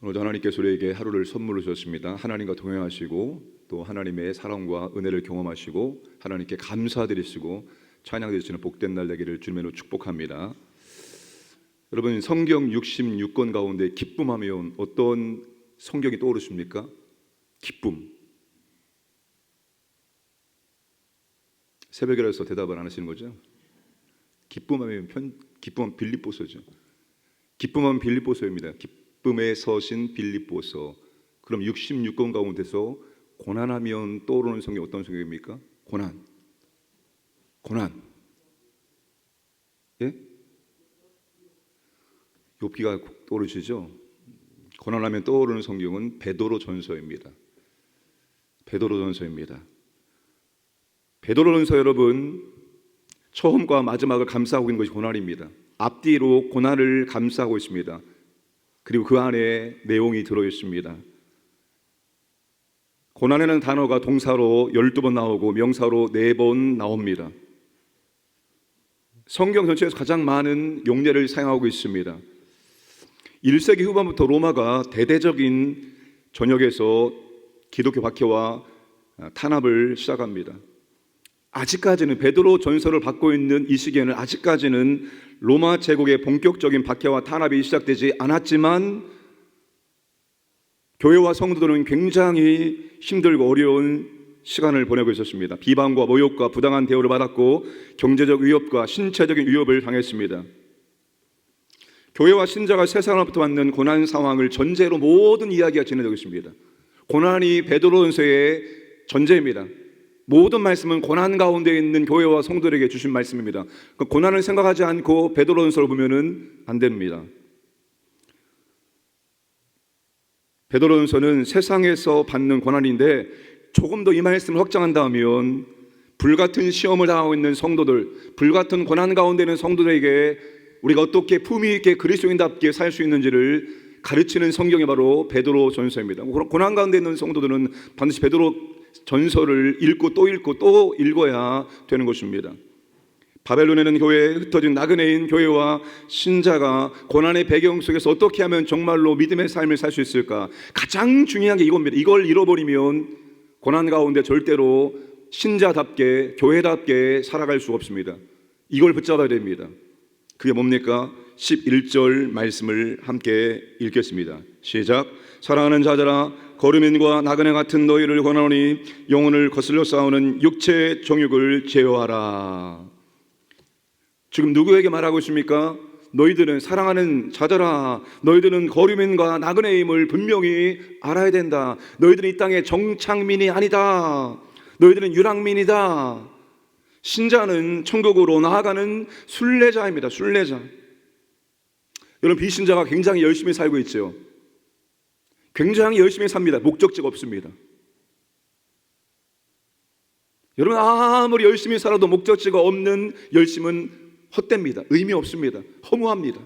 오늘도 하나님께서 우리에게 하루를 선물로 주셨습니다. 하나님과 동행하시고 또 하나님의 사랑과 은혜를 경험하시고 하나님께 감사드리시고 찬양드리시는 복된 날 되기를 주님으로 축복합니다. 여러분, 성경 66권 가운데 기쁨하면 어떤 성경이 떠오르십니까? 기쁨. 새벽이라서 대답을 안 하시는 거죠? 기쁨하면 빌립보서죠. 기쁨하면 빌립보서입니다. 기쁨의 서신 빌립보서. 그럼 66권 가운데서 고난하면 떠오르는 성경이 어떤 성경입니까? 고난. 예? 욥기가 떠오르시죠? 고난하면 떠오르는 성경은 베드로전서입니다. 베드로전서 여러분, 처음과 마지막을 감싸고 있는 것이 고난입니다. 앞뒤로 고난을 감싸고 있습니다. 그리고 그 안에 내용이 들어있습니다. 고난이라는 단어가 동사로 12번 나오고 명사로 4번 나옵니다. 성경 전체에서 가장 많은 용례를 사용하고 있습니다. 1세기 후반부터 로마가 대대적인 전역에서 기독교 박해와 탄압을 시작합니다. 아직까지는 베드로 전서를 받고 있는 이 시기에는 아직까지는 로마 제국의 본격적인 박해와 탄압이 시작되지 않았지만 교회와 성도들은 굉장히 힘들고 어려운 시간을 보내고 있었습니다. 비방과 모욕과 부당한 대우를 받았고 경제적 위협과 신체적인 위협을 당했습니다. 교회와 신자가 세상으로부터 받는 고난 상황을 전제로 모든 이야기가 진행되고 있습니다. 고난이 베드로전서의 전제입니다. 모든 말씀은 고난 가운데 있는 교회와 성도들에게 주신 말씀입니다. 그 고난을 생각하지 않고 베드로전서를 보면은 안 됩니다. 베드로전서는 세상에서 받는 고난인데 조금 더 이 말씀을 확장한다면 불같은 시험을 당하고 있는 성도들, 불같은 고난 가운데 있는 성도들에게 우리가 어떻게 품위 있게 그리스도인답게 살 수 있는지를 가르치는 성경이 바로 베드로전서입니다. 고난 가운데 있는 성도들은 반드시 베드로전서를 읽고 또 읽어야 되는 것입니다. 바벨론에 있는 교회에 흩어진 나그네인 교회와 신자가 고난의 배경 속에서 어떻게 하면 정말로 믿음의 삶을 살 수 있을까? 가장 중요한 게 이겁니다. 이걸 잃어버리면 고난 가운데 절대로 신자답게 교회답게 살아갈 수가 없습니다. 이걸 붙잡아야 됩니다. 그게 뭡니까? 11절 말씀을 함께 읽겠습니다. 시작. 사랑하는 자들아, 거류민과 나그네 같은 너희를 권하노니 영혼을 거슬러 싸우는 육체의 정욕을 제어하라. 지금 누구에게 말하고 있습니까? 너희들은, 사랑하는 자들아, 너희들은 거류민과 나그네임을 분명히 알아야 된다. 너희들은 이 땅의 정착민이 아니다. 너희들은 유랑민이다. 신자는 천국으로 나아가는 순례자입니다. 순례자. 여러분, 비신자가 굉장히 열심히 살고 있죠. 굉장히 열심히 삽니다. 목적지가 없습니다. 여러분, 아무리 열심히 살아도 목적지가 없는 열심은 헛됩니다. 의미 없습니다. 허무합니다.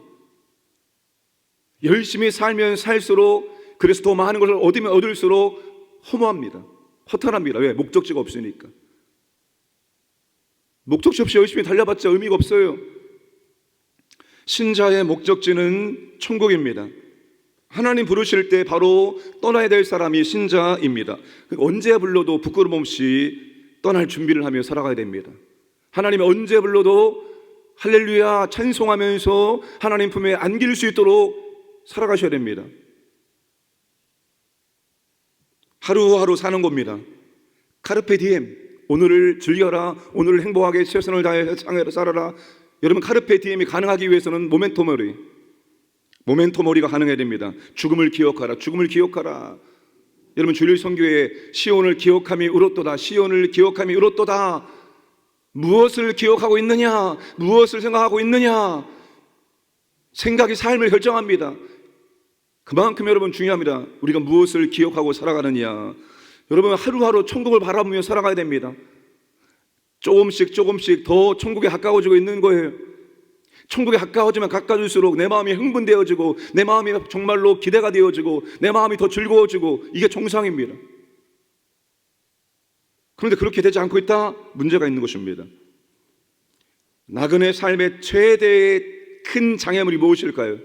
열심히 살면 살수록, 그래서 더 많은 것을 얻으면 얻을수록 허무합니다. 허탈합니다. 왜? 목적지가 없으니까. 목적지 없이 열심히 달려봤자 의미가 없어요. 신자의 목적지는 천국입니다. 하나님 부르실 때 바로 떠나야 될 사람이 신자입니다. 언제 불러도 부끄러움 없이 떠날 준비를 하며 살아가야 됩니다. 하나님이 언제 불러도 할렐루야 찬송하면서 하나님 품에 안길 수 있도록 살아가셔야 됩니다. 하루하루 사는 겁니다. 카르페 디엠. 오늘을 즐겨라. 오늘을 행복하게 최선을 다해 살아라. 여러분, 카르페 디엠이 가능하기 위해서는 모멘토모리가 가능해야 됩니다. 죽음을 기억하라. 죽음을 기억하라. 여러분, 주일 선교에 시온을 기억함이 의롭도다. 시온을 기억함이 의롭도다. 무엇을 기억하고 있느냐? 무엇을 생각하고 있느냐? 생각이 삶을 결정합니다. 그만큼 여러분 중요합니다. 우리가 무엇을 기억하고 살아가느냐. 여러분, 하루하루 천국을 바라보며 살아가야 됩니다. 조금씩 더 천국에 가까워지고 있는 거예요. 천국에 가까워지면 가까워질수록 내 마음이 흥분되어지고 내 마음이 정말로 기대가 되어지고 내 마음이 더 즐거워지고, 이게 정상입니다. 그런데 그렇게 되지 않고 있다? 문제가 있는 것입니다. 나그네 삶의 최대의 큰 장애물이 무엇일까요?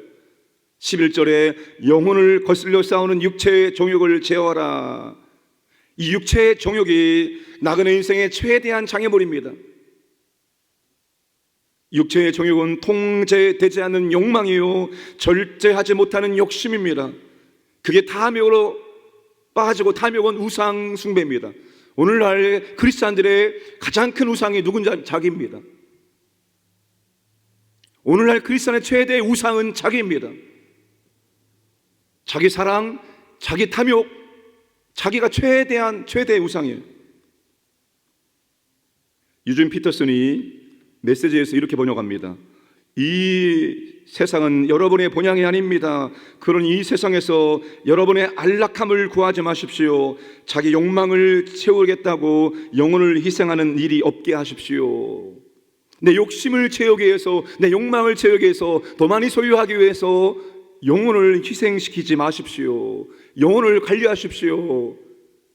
11절에 영혼을 거슬려 싸우는 육체의 정욕을 제어하라. 이 육체의 정욕이 나그네 인생의 최대한 장애물입니다. 육체의 정욕은 통제되지 않는 욕망이요 절제하지 못하는 욕심입니다. 그게 탐욕으로 빠지고, 탐욕은 우상 숭배입니다. 오늘날 크리스찬들의 가장 큰 우상이 누군지 자기입니다. 오늘날 크리스찬의 최대의 우상은 자기입니다. 자기 사랑, 자기 탐욕, 자기가 최대의 우상이에요. 유진 피터슨이 메시지에서 이렇게 번역합니다. 이 세상은 여러분의 본향이 아닙니다. 그런 이 세상에서 여러분의 안락함을 구하지 마십시오. 자기 욕망을 채우겠다고 영혼을 희생하는 일이 없게 하십시오. 내 욕심을 채우기 위해서, 내 욕망을 채우기 위해서, 더 많이 소유하기 위해서 영혼을 희생시키지 마십시오. 영혼을 관리하십시오.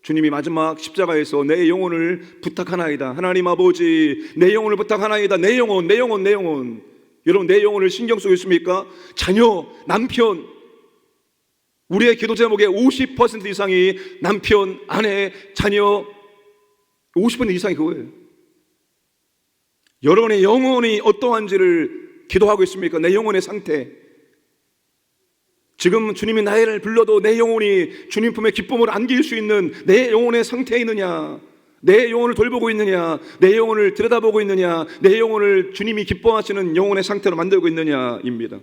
주님이 마지막 십자가에서 내 영혼을 부탁하나이다. 하나님 아버지, 내 영혼을 부탁하나이다. 내 영혼. 여러분, 내 영혼을 신경 쓰고 있습니까? 자녀, 남편, 우리의 기도 제목의 50% 이상이 남편, 아내, 자녀, 50% 이상이 그거예요. 여러분의 영혼이 어떠한지를 기도하고 있습니까? 내 영혼의 상태. 지금 주님이 나를 불러도 내 영혼이 주님 품에 기쁨을 안길 수 있는 내 영혼의 상태에 있느냐? 내 영혼을 돌보고 있느냐? 내 영혼을 들여다보고 있느냐? 내 영혼을 주님이 기뻐하시는 영혼의 상태로 만들고 있느냐입니다.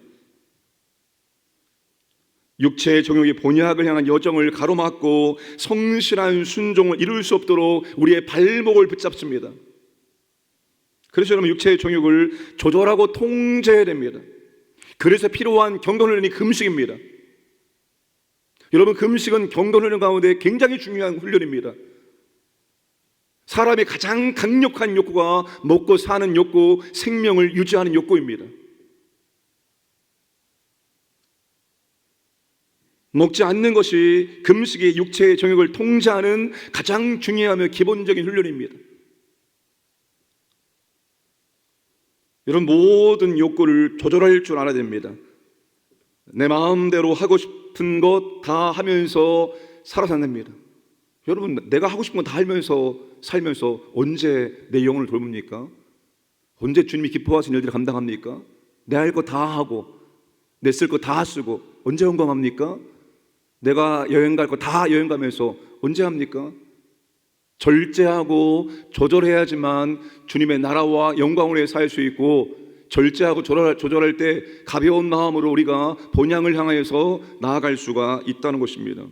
육체의 정욕이 본향을 향한 여정을 가로막고 성실한 순종을 이룰 수 없도록 우리의 발목을 붙잡습니다. 그래서 여러분, 육체의 정욕을 조절하고 통제해야 됩니다. 그래서 필요한 경건훈련이 금식입니다. 여러분, 금식은 경건훈련 가운데 굉장히 중요한 훈련입니다. 사람의 가장 강력한 욕구가 먹고 사는 욕구, 생명을 유지하는 욕구입니다. 먹지 않는 것이 금식의 육체의 정욕을 통제하는 가장 중요하며 기본적인 훈련입니다. 여러분, 모든 욕구를 조절할 줄 알아야 됩니다. 내 마음대로 하고 싶은 것 다 하면서 살아서 안 됩니다. 여러분, 내가 하고 싶은 건 다 하면서 살면서 언제 내 영혼을 돌봅니까? 언제 주님이 기뻐하시는 일들을 감당합니까? 내 할 거 다 하고 내 쓸 거 다 쓰고 언제 영광합니까? 내가 여행 갈 거 다 여행 가면서 언제 합니까? 절제하고 조절해야지만 주님의 나라와 영광을 위해 살 수 있고, 절제하고 조절할 때 가벼운 마음으로 우리가 본향을 향하여서 나아갈 수가 있다는 것입니다.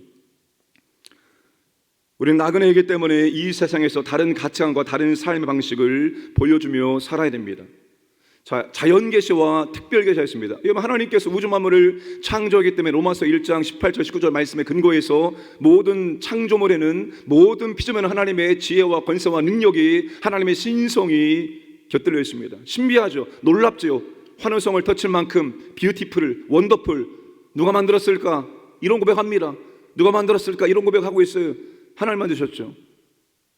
우리는 나그네이기 때문에 이 세상에서 다른 가치관과 다른 삶의 방식을 보여주며 살아야 됩니다. 자연계시와 특별계시가 있습니다. 여러분, 하나님께서 우주 만물을 창조하기 때문에 로마서 1장 18절 19절 말씀에 근거해서 모든 창조물에는, 모든 피조물에는 하나님의 지혜와 권세와 능력이, 하나님의 신성이 곁들여 있습니다. 신비하죠. 놀랍죠. 환호성을 터칠 만큼 뷰티풀, 원더풀. 누가 만들었을까? 이런 고백합니다. 누가 만들었을까? 이런 고백하고 있어요. 하나님 만드셨죠.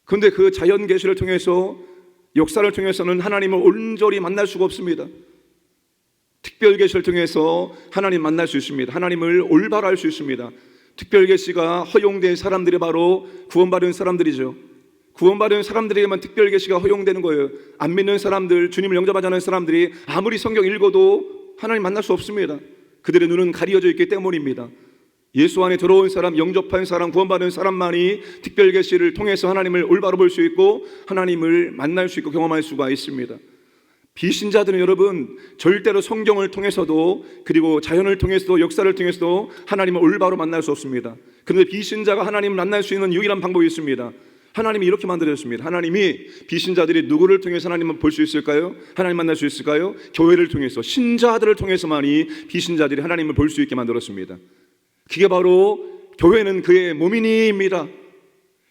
그런데 그 자연계시를 통해서, 역사를 통해서는 하나님을 온전히 만날 수가 없습니다. 특별계시를 통해서 하나님 만날 수 있습니다. 하나님을 올바로 알 수 있습니다. 특별계시가 허용된 사람들이 바로 구원받은 사람들이죠. 구원받은 사람들에게만 특별계시가 허용되는 거예요. 안 믿는 사람들, 주님을 영접하지 않는 사람들이 아무리 성경 읽어도 하나님 만날 수 없습니다. 그들의 눈은 가려져 있기 때문입니다. 예수 안에 들어온 사람, 영접한 사람, 구원받은 사람만이 특별계시를 통해서 하나님을 올바로 볼 수 있고 하나님을 만날 수 있고 경험할 수가 있습니다. 비신자들은 여러분, 절대로 성경을 통해서도, 그리고 자연을 통해서도, 역사를 통해서도 하나님을 올바로 만날 수 없습니다. 그런데 비신자가 하나님을 만날 수 있는 유일한 방법이 있습니다. 하나님이 이렇게 만들어졌습니다. 하나님이 비신자들이 누구를 통해서 하나님을 볼 수 있을까요? 하나님 만날 수 있을까요? 교회를 통해서, 신자들을 통해서만이 비신자들이 하나님을 볼 수 있게 만들었습니다. 그게 바로 교회는 그의 몸이니입니다.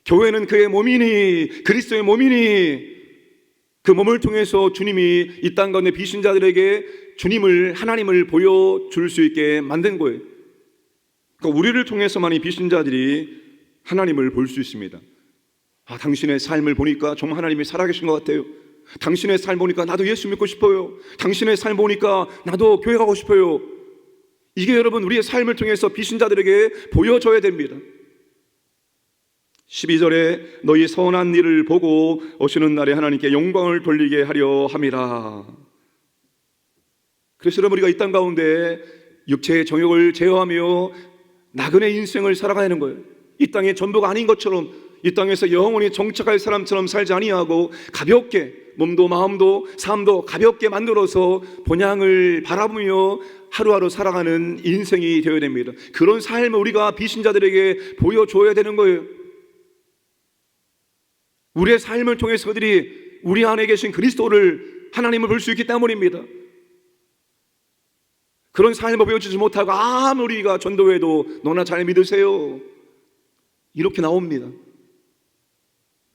교회는 그의 몸이니, 그리스도의 몸이니, 그 몸을 통해서 주님이 이 땅 가운데 비신자들에게 주님을, 하나님을 보여줄 수 있게 만든 거예요. 그러니까 우리를 통해서만이 비신자들이 하나님을 볼 수 있습니다. 당신의 삶을 보니까 정말 하나님이 살아계신 것 같아요. 당신의 삶 보니까 나도 예수 믿고 싶어요. 당신의 삶 보니까 나도 교회 가고 싶어요. 이게 여러분 우리의 삶을 통해서 비신자들에게 보여줘야 됩니다. 12절에 너희 선한 일을 보고 오시는 날에 하나님께 영광을 돌리게 하려 함이라. 그래서 여러분 우리가 이 땅 가운데 육체의 정욕을 제어하며 나그네 인생을 살아가는 거예요. 이 땅의 전부가 아닌 것처럼, 이 땅에서 영원히 정착할 사람처럼 살지 아니하고 가볍게 몸도 마음도 삶도 가볍게 만들어서 본향을 바라보며 하루하루 살아가는 인생이 되어야 됩니다. 그런 삶을 우리가 비신자들에게 보여줘야 되는 거예요. 우리의 삶을 통해서 그들이 우리 안에 계신 그리스도를, 하나님을 볼 수 있기 때문입니다. 그런 삶을 보여주지 못하고 아무리 우리가 전도해도 너나 잘 믿으세요 이렇게 나옵니다.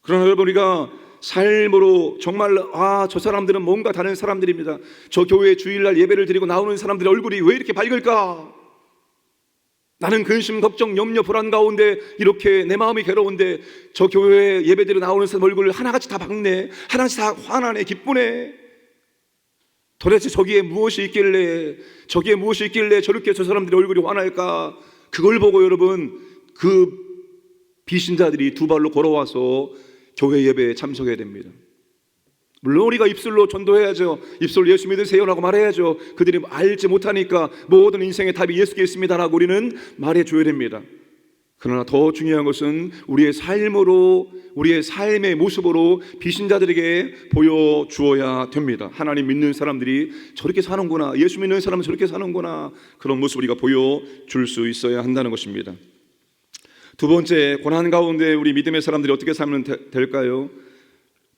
그러나 여러분 우리가 삶으로 정말로 저 사람들은 뭔가 다른 사람들입니다. 저 교회 주일날 예배를 드리고 나오는 사람들의 얼굴이 왜 이렇게 밝을까? 나는 근심, 걱정, 염려, 불안 가운데 이렇게 내 마음이 괴로운데 저 교회 예배드리고 나오는 사람 얼굴을 하나같이 다 밝네, 하나같이 다 환하네, 기쁘네. 도대체 저기에 무엇이 있길래 저렇게 저 사람들의 얼굴이 환할까? 그걸 보고 여러분 그 비신자들이 두 발로 걸어와서 교회 예배에 참석해야 됩니다. 물론 우리가 입술로 전도해야죠. 입술로 예수 믿으세요라고 말해야죠. 그들이 알지 못하니까 모든 인생의 답이 예수께 있습니다라고 우리는 말해줘야 됩니다. 그러나 더 중요한 것은 우리의 삶으로, 우리의 삶의 모습으로 비신자들에게 보여주어야 됩니다. 하나님 믿는 사람들이 저렇게 사는구나, 예수 믿는 사람은 저렇게 사는구나, 그런 모습을 우리가 보여줄 수 있어야 한다는 것입니다. 두 번째, 고난 가운데 우리 믿음의 사람들이 어떻게 살면 될까요?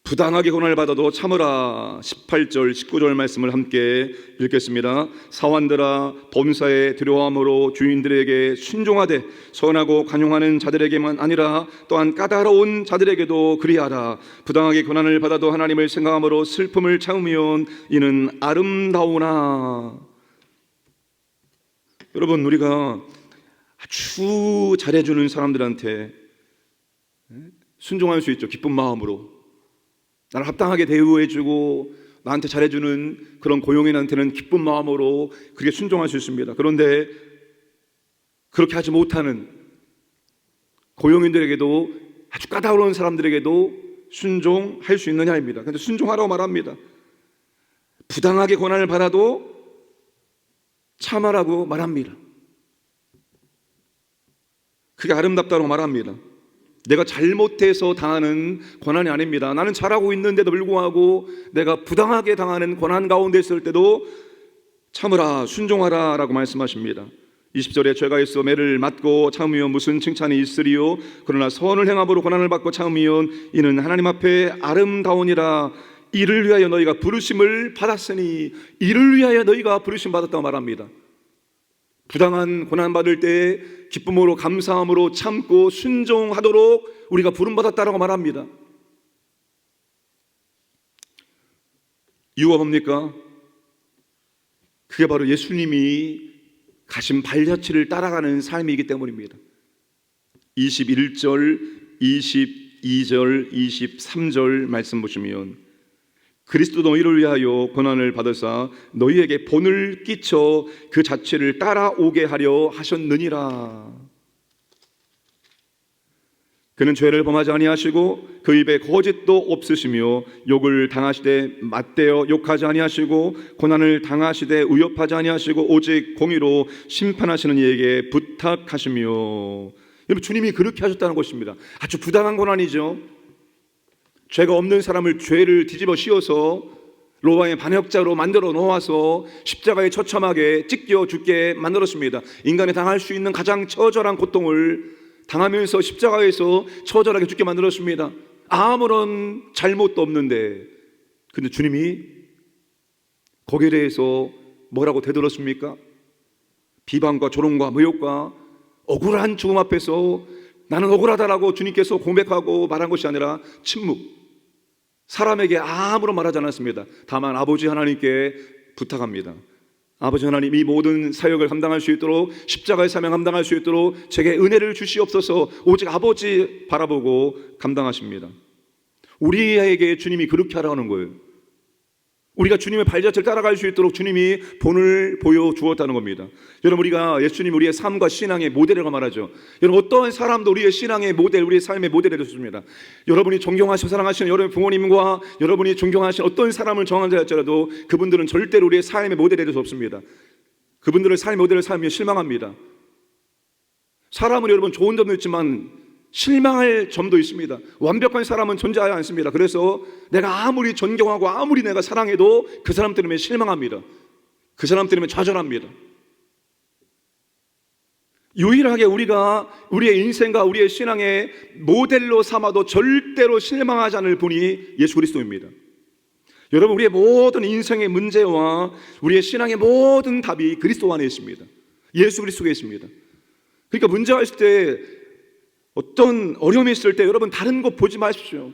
부당하게 고난을 받아도 참으라. 18절 19절 말씀을 함께 읽겠습니다. 사환들아, 범사에 두려움으로 주인들에게 순종하되 선하고 관용하는 자들에게만 아니라 또한 까다로운 자들에게도 그리하라. 부당하게 고난을 받아도 하나님을 생각함으로 슬픔을 참으면 이는 아름다우나. 여러분 우리가 아주 잘해주는 사람들한테 순종할 수 있죠. 기쁜 마음으로 나를 합당하게 대우해주고 나한테 잘해주는 그런 고용인한테는 기쁜 마음으로 그렇게 순종할 수 있습니다. 그런데 그렇게 하지 못하는 고용인들에게도, 아주 까다로운 사람들에게도 순종할 수 있느냐입니다. 그런데 순종하라고 말합니다. 부당하게 고난을 받아도 참아라고 말합니다. 그게 아름답다고 말합니다. 내가 잘못해서 당하는 고난이 아닙니다. 나는 잘하고 있는데도 불구하고 내가 부당하게 당하는 고난 가운데 있을 때도 참으라, 순종하라 라고 말씀하십니다. 20절에 죄가 있어 매를 맞고 참으면 무슨 칭찬이 있으리요? 그러나 선을 행함으로 고난을 받고 참으면 이는 하나님 앞에 아름다우니라. 이를 위하여 너희가 부르심을 받았으니, 이를 위하여 너희가 부르심 받았다고 말합니다. 부당한 고난받을 때 기쁨으로 감사함으로 참고 순종하도록 우리가 부름받았다라고 말합니다. 이유가 뭡니까? 그게 바로 예수님이 가신 발자취를 따라가는 삶이기 때문입니다. 21절, 22절, 23절 말씀 보시면 그리스도 너희를 위하여 고난을 받으사 너희에게 본을 끼쳐 그 자체를 따라오게 하려 하셨느니라. 그는 죄를 범하지 아니하시고 그 입에 거짓도 없으시며 욕을 당하시되 맞대어 욕하지 아니하시고 고난을 당하시되 위협하지 아니하시고 오직 공의로 심판하시는 이에게 부탁하시며. 여러분 주님이 그렇게 하셨다는 것입니다. 아주 부당한 고난이죠. 죄가 없는 사람을 죄를 뒤집어 씌워서 로마의 반역자로 만들어 놓아서 십자가에 처참하게 찢겨 죽게 만들었습니다. 인간이 당할 수 있는 가장 처절한 고통을 당하면서 십자가에서 처절하게 죽게 만들었습니다. 아무런 잘못도 없는데, 근데 주님이 거기에 대해서 뭐라고 대들었습니까? 비방과 조롱과 모욕과 억울한 죽음 앞에서 나는 억울하다라고 주님께서 고백하고 말한 것이 아니라 침묵. 사람에게 아무런 말하지 않았습니다. 다만 아버지 하나님께 부탁합니다. 아버지 하나님, 이 모든 사역을 감당할 수 있도록, 십자가의 사명 감당할 수 있도록 제게 은혜를 주시옵소서. 오직 아버지 바라보고 감당하십니다. 우리에게 주님이 그렇게 하라는 거예요. 우리가 주님의 발자취를 따라갈 수 있도록 주님이 본을 보여주었다는 겁니다. 여러분, 우리가 예수님 우리의 삶과 신앙의 모델이라고 말하죠. 여러분, 어떠한 사람도 우리의 신앙의 모델, 우리의 삶의 모델이 되었습니다. 여러분이 존경하시고 사랑하시는 여러분 부모님과 여러분이 존경하시는 어떤 사람을 정한 자였더라도 그분들은 절대로 우리의 삶의 모델이 될 수 없습니다. 그분들의 삶의 모델을 살면 실망합니다. 사람은 여러분 좋은 점도 있지만 실망할 점도 있습니다. 완벽한 사람은 존재하지 않습니다. 그래서 내가 아무리 존경하고 아무리 내가 사랑해도 그 사람 때문에 실망합니다. 그 사람 때문에 좌절합니다. 유일하게 우리가 우리의 인생과 우리의 신앙의 모델로 삼아도 절대로 실망하지 않을 분이 예수 그리스도입니다. 여러분, 우리의 모든 인생의 문제와 우리의 신앙의 모든 답이 그리스도 안에 있습니다. 예수 그리스도에 있습니다. 그러니까 문제가 있을 때, 어떤 어려움이 있을 때 여러분 다른 거 보지 마십시오.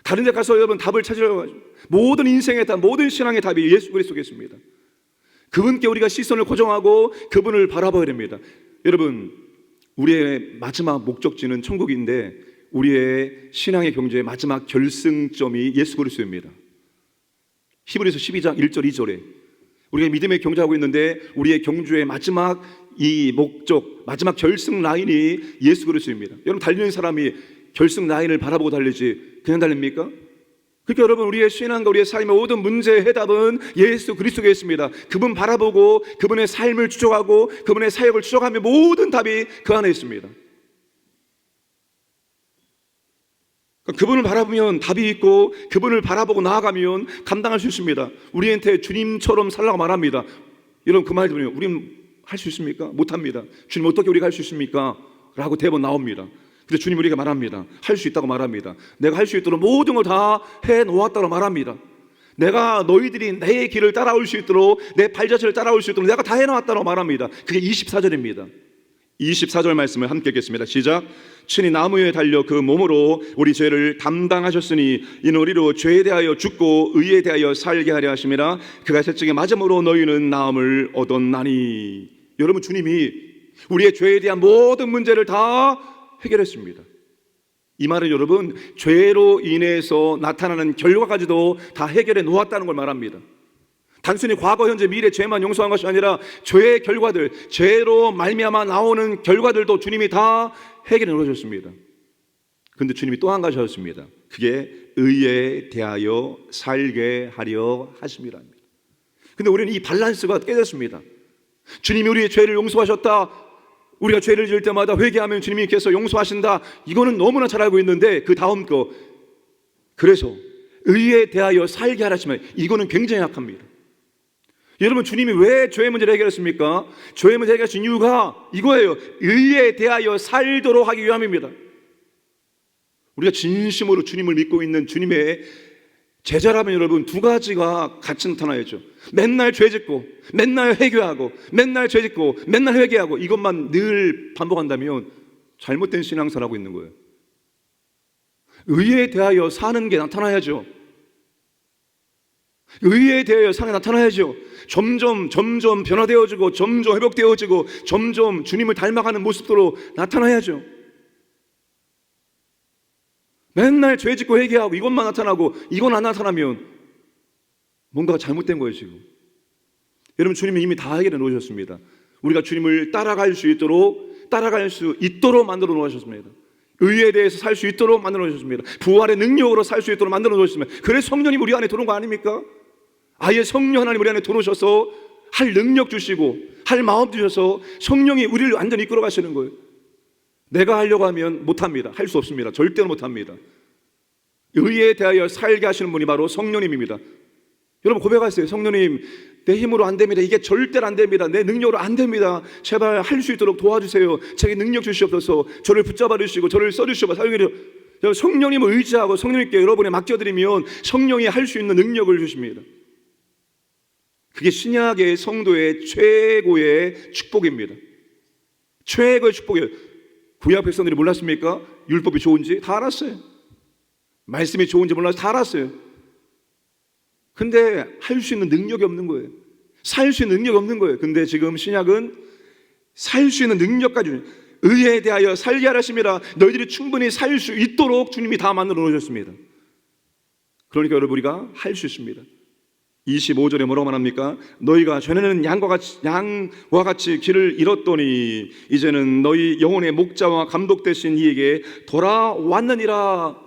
다른 데 가서 여러분 답을 찾으려고 하죠. 모든 인생의 답, 모든 신앙의 답이 예수 그리스도에 있습니다. 그분께 우리가 시선을 고정하고 그분을 바라봐야 됩니다. 여러분, 우리의 마지막 목적지는 천국인데 우리의 신앙의 경주의 마지막 결승점이 예수 그리스도입니다. 히브리서 12장 1절 2절에 우리가 믿음의 경주하고 있는데 우리의 경주의 마지막 이 목적, 마지막 결승 라인이 예수 그리스도입니다. 여러분, 달리는 사람이 결승 라인을 바라보고 달리지 그냥 달립니까? 그러니까 여러분, 우리의 신앙과 우리의 삶의 모든 문제의 해답은 예수 그리스도에 있습니다. 그분 바라보고 그분의 삶을 추적하고 그분의 사역을 추적하면 모든 답이 그 안에 있습니다. 그분을 바라보면 답이 있고 그분을 바라보고 나아가면 감당할 수 있습니다. 우리한테 주님처럼 살라고 말합니다. 여러분, 그 말 들으면 우리는 할 수 있습니까? 못합니다. 주님, 어떻게 우리가 할 수 있습니까? 라고 대번 나옵니다. 근데 주님 우리에게 말합니다. 할 수 있다고 말합니다. 내가 할 수 있도록 모든 걸 다 해놓았다고 말합니다. 내가 너희들이 내 길을 따라올 수 있도록, 내 발자취를 따라올 수 있도록 내가 다 해놓았다고 말합니다. 그게 24절입니다 24절 말씀을 함께 읽겠습니다. 시작. 친히 나무 위에 달려 그 몸으로 우리 죄를 담당하셨으니 이는 우리로 죄에 대하여 죽고 의에 대하여 살게 하려 하심이라. 그가 채찍에 맞음으로 너희는 나음을 얻었나니. 여러분, 주님이 우리의 죄에 대한 모든 문제를 다 해결했습니다. 이 말은 여러분, 죄로 인해서 나타나는 결과까지도 다 해결해 놓았다는 걸 말합니다. 단순히 과거, 현재, 미래 죄만 용서한 것이 아니라 죄의 결과들, 죄로 말미암아 나오는 결과들도 주님이 다 해결해 놓으셨습니다. 그런데 주님이 또 한 가지 하셨습니다. 그게 의에 대하여 살게 하려 하심이라 합니다. 근데 우리는 이 밸런스가 깨졌습니다. 주님이 우리의 죄를 용서하셨다. 우리가 죄를 지을 때마다 회개하면 주님께서 용서하신다. 이거는 너무나 잘 알고 있는데 그 다음 거, 그래서 의에 대하여 살게 하시면, 이거는 굉장히 약합니다. 여러분, 주님이 왜 죄의 문제를 해결했습니까? 죄의 문제를 해결하신 이유가 이거예요. 의에 대하여 살도록 하기 위함입니다. 우리가 진심으로 주님을 믿고 있는 주님의 제자라면 여러분, 두 가지가 같이 나타나야죠. 맨날 죄 짓고 맨날 회개하고 맨날 죄 짓고 맨날 회개하고 이것만 늘 반복한다면 잘못된 신앙생활하고 있는 거예요. 의에 대하여 사는 게 나타나야죠. 의에 대하여 사는 게 나타나야죠. 점점 변화되어지고 점점 회복되어지고 점점 주님을 닮아가는 모습으로 나타나야죠. 맨날 죄 짓고 회개하고 이것만 나타나고 이건 안 나타나면 뭔가가 잘못된 거예요. 지금 여러분, 주님이 이미 다 해결해 놓으셨습니다. 우리가 주님을 따라갈 수 있도록 만들어 놓으셨습니다. 의에 대해서 살 수 있도록 만들어 놓으셨습니다. 부활의 능력으로 살 수 있도록 만들어 놓으셨습니다. 그래서 성령님 우리 안에 들어온 거 아닙니까? 아예 성령 하나님 우리 안에 들어오셔서 할 능력 주시고 할 마음 주셔서 성령이 우리를 완전히 이끌어 가시는 거예요. 내가 하려고 하면 못합니다. 할 수 없습니다. 절대로 못합니다. 의에 대하여 살게 하시는 분이 바로 성령님입니다. 여러분, 고백하세요. 성령님, 내 힘으로 안 됩니다. 이게 절대로 안 됩니다. 내 능력으로 안 됩니다. 제발 할 수 있도록 도와주세요. 제게 능력 주시옵소서. 저를 붙잡아 주시고 저를 써주시고 사용해 주시고. 성령님을 의지하고 성령님께 여러분에 맡겨드리면 성령이 할 수 있는 능력을 주십니다. 그게 신약의 성도의 최고의 축복입니다. 최고의 축복이에요. 구약 백성들이 몰랐습니까? 율법이 좋은지 다 알았어요. 말씀이 좋은지 몰라서 다 알았어요. 근데 할 수 있는 능력이 없는 거예요. 살 수 있는 능력이 없는 거예요. 근데 지금 신약은 살 수 있는 능력까지, 의에 대하여 살게 하심이라. 너희들이 충분히 살 수 있도록 주님이 다 만들어 놓으셨습니다. 그러니까 여러분, 우리가 할 수 있습니다. 25절에 뭐라고 말합니까? 너희가 전에는 양과 같이 길을 잃었더니 이제는 너희 영혼의 목자와 감독 되신 이에게 돌아왔느니라.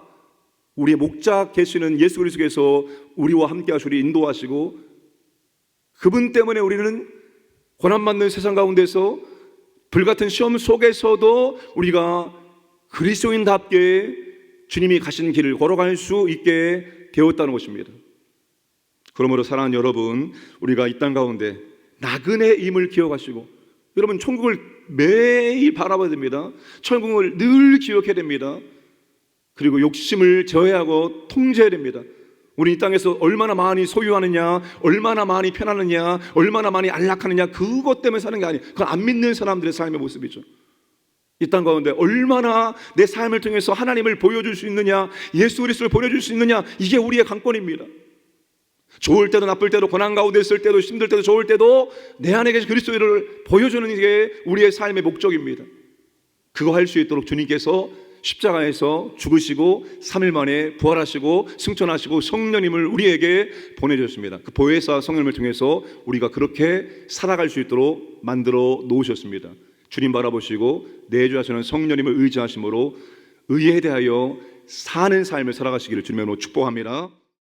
우리의 목자 계시는 예수 그리스도께서 우리와 함께 하시고 인도하시고, 그분 때문에 우리는 고난받는 세상 가운데서 불같은 시험 속에서도 우리가 그리스도인답게 주님이 가신 길을 걸어갈 수 있게 되었다는 것입니다. 그러므로 사랑하는 여러분, 우리가 이 땅 가운데 나그네 임을 기억하시고, 여러분 천국을 매일 바라봐야 됩니다. 천국을 늘 기억해야 됩니다. 그리고 욕심을 제어하고 통제해야 됩니다. 우리 이 땅에서 얼마나 많이 소유하느냐, 얼마나 많이 편하느냐, 얼마나 많이 안락하느냐, 그것 때문에 사는 게 아니에요. 그건 안 믿는 사람들의 삶의 모습이죠. 이 땅 가운데 얼마나 내 삶을 통해서 하나님을 보여줄 수 있느냐, 예수 그리스도를 보여줄 수 있느냐, 이게 우리의 관건입니다. 좋을 때도 나쁠 때도, 고난 가운데 있을 때도, 힘들 때도, 좋을 때도 내 안에 계신 그리스도를 보여주는 게 우리의 삶의 목적입니다. 그거 할 수 있도록 주님께서 십자가에서 죽으시고 3일 만에 부활하시고 승천하시고 성령님을 우리에게 보내주셨습니다. 그 보혜사 성령님을 통해서 우리가 그렇게 살아갈 수 있도록 만들어 놓으셨습니다. 주님 바라보시고 내주하시는 성령님을 의지하심으로 의에 대하여 사는 삶을 살아가시기를 주님으로 축복합니다.